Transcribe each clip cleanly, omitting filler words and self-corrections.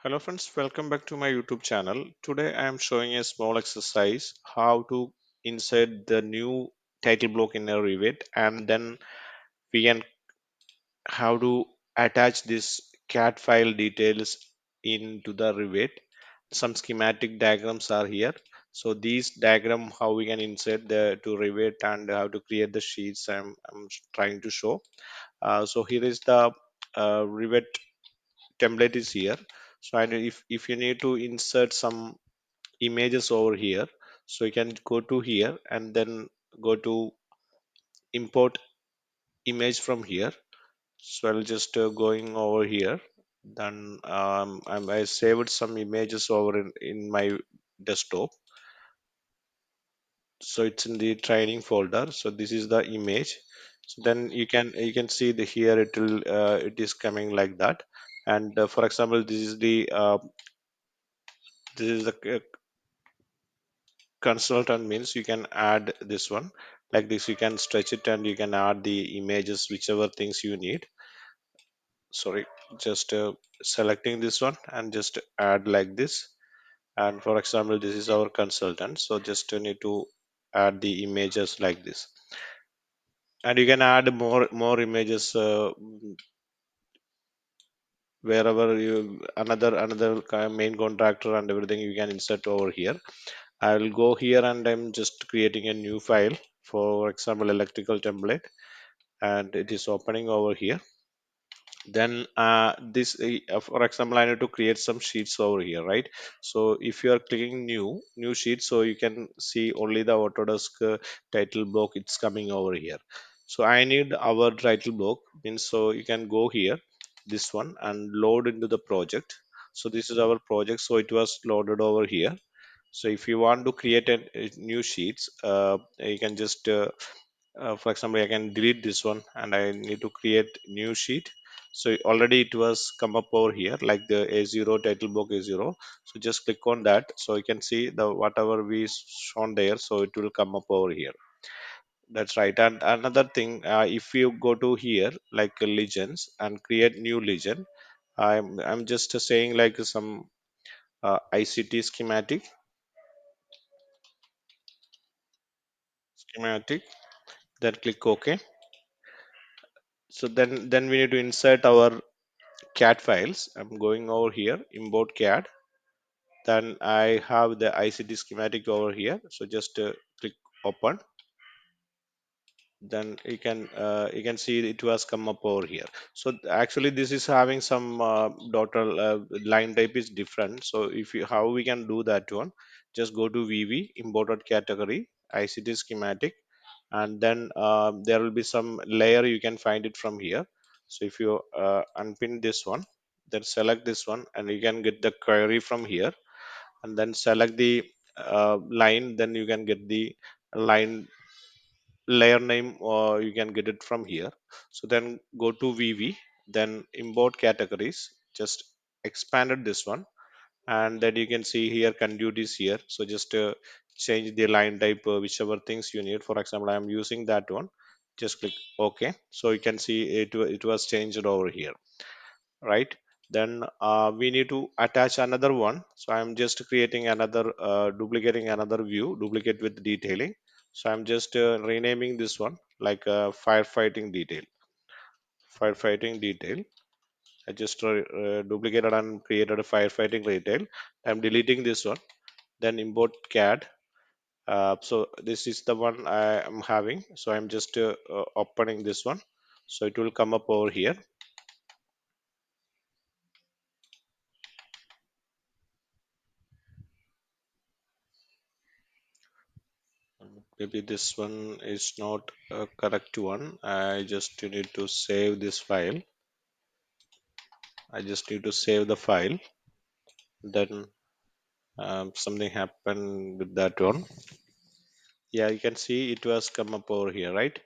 Hello friends, welcome back to my YouTube channel. Today I am showing a small exercise how to insert the new title block in a Revit, and then we can how to attach this CAD file details into the Revit. Some schematic diagrams are here. So these diagram how we can insert the to Revit and how to create the sheets I'm trying to show. So here is the Revit template is here. So I know if you need to insert some images over here, so you can go to here and then go to import image from here. So I'll just going over here. Then I saved some images over in my desktop. So it's in the training folder. So this is the image. So then you can see the here it is coming like that. And for example, this is the consultant means you can add this one like this. You can stretch it and you can add the images whichever things you need. Sorry, just selecting this one and just add like this. And for example, this is our consultant, so just need to add the images like this. And you can add more images wherever you another main contractor and everything you can insert over here. I will go here and I'm just creating a new file, for example electrical template, and it is opening over here. Then this for example I need to create some sheets over here, right? So if you are clicking new sheet, so you can see only the Autodesk title block, it's coming over here. So I need our title block means, so you can go here this one and load into the project. So this is our project, so it was loaded over here. So if you want to create a new sheets, you can just for example I can delete this one and I need to create new sheet. So already it was come up over here like the A0 title block A0. So just click on that, so you can see the whatever we shown there, so it will come up over here. That's right. And another thing, if you go to here like legends and create new legend, I'm just saying like some ICT schematic, then click OK. So then we need to insert our CAD files. I'm going over here, import CAD. Then I have the ICT schematic over here. So just click open. Then you can see it was come up over here. So actually this is having some daughter line type is different. So if you how we can do that one, just go to VV imported category ICT schematic, and then there will be some layer you can find it from here. So if you unpin this one, then select this one and you can get the query from here, and then select the line, then you can get the line layer name, or you can get it from here. So then go to VV, then import categories, just expanded this one, and then you can see here conduit is here. So just change the line type, whichever things you need. For example I am using that one, just click OK. So you can see it was changed over here, right? Then we need to attach another one. So I'm just creating another duplicating another view, duplicate with detailing. So I'm just renaming this one like firefighting detail. I just duplicated and created a firefighting detail. I'm deleting this one, then import CAD. So this is the one I am having. So I'm just opening this one, so it will come up over here. Maybe this one is not a correct one. I just need to save this file. I just need to save the file. Then something happened with that one. Yeah, you can see it was come up over here, right?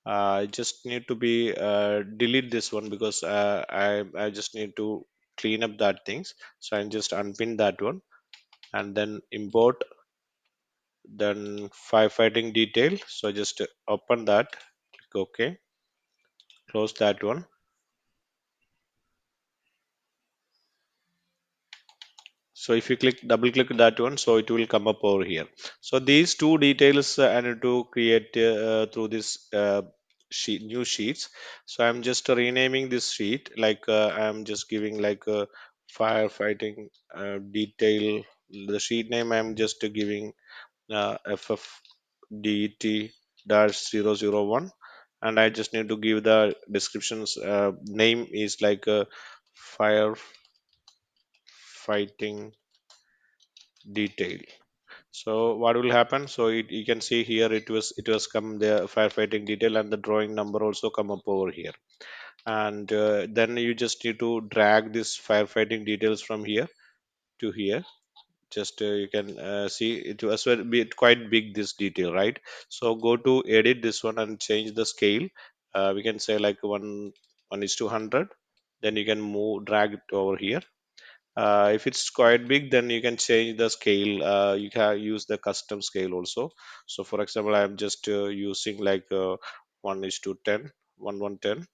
I just need to be delete this one because I just need to clean up that things. So I just unpin that one and then import, then firefighting detail. So just open that, click OK, close that one. So if you double click that one, so it will come up over here. So these two details I need to create through this new sheets. So I'm just renaming this sheet, like I'm just giving like a firefighting detail. The sheet name I'm just giving FFDT dash 001, and I just need to give the descriptions. Name is like a firefighting detail. So what will happen? So you can see here it was come the firefighting detail, and the drawing number also come up over here. And then you just need to drag this firefighting details from here to here. Just you can see it was quite big, this detail, right? So go to edit this one and change the scale. We can say like 1:100. Then you can move drag it over here. If it's quite big, then you can change the scale. You can use the custom scale also. So for example, I'm just using like 1:10, 1:110.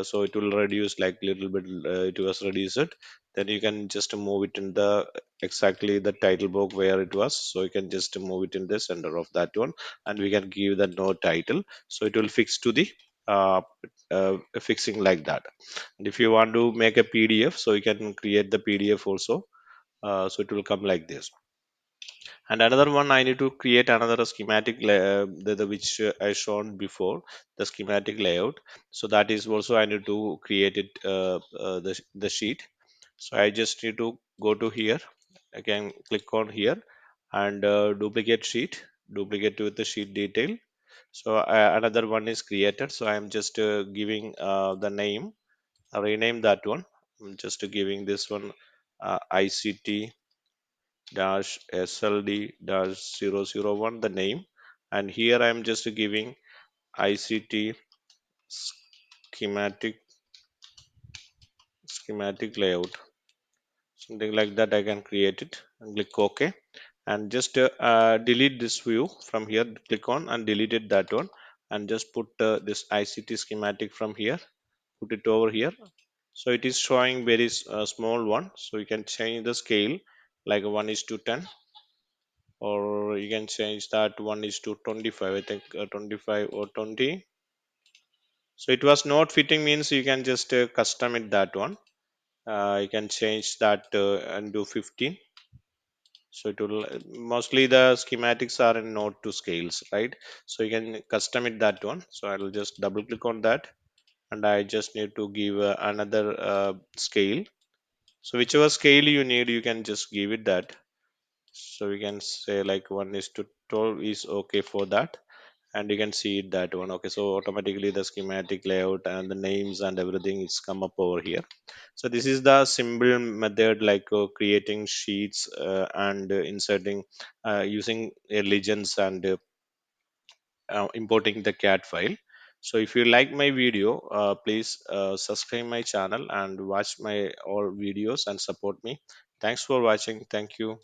So it will reduce like little bit. It was reduced. Then you can just move it in the exactly the title box where it was. So you can just move it in the center of that one, and we can give the no title. So it will fix to the uh, fixing like that. And if you want to make a PDF, so you can create the PDF also. So it will come like this. And another one, I need to create another schematic which I shown before, the schematic layout. So that is also I need to create it, the sheet. So I just need to go to here again, click on here, and duplicate sheet, duplicate with the sheet detail. So another one is created. So I'm just giving the name, rename that one. I'm just giving this one ICT dash SLD dash 001, the name. And here I'm just giving ICT schematic schematic layout, something like that. I can create it and click OK. And just delete this view from here, click on and delete it, that one. And just put this ICT schematic from here, put it over here. So it is showing very small one. So you can change the scale like 1:10, or you can change that 1:25. I think 25 or 20. So it was not fitting means you can just custom it, that one. You can change that and do 15. So it will mostly the schematics are in node to scales, right? So you can custom it, that one. So I will just double click on that, and I just need to give another scale. So whichever scale you need, you can just give it that. So we can say like 1:12 is okay for that. And you can see it, that one. Okay, so automatically the schematic layout and the names and everything is come up over here. So this is the simple method, like creating sheets and inserting using legends and importing the CAD file. So if you like my video, please subscribe my channel and watch my all videos and support me. Thanks for watching. Thank you.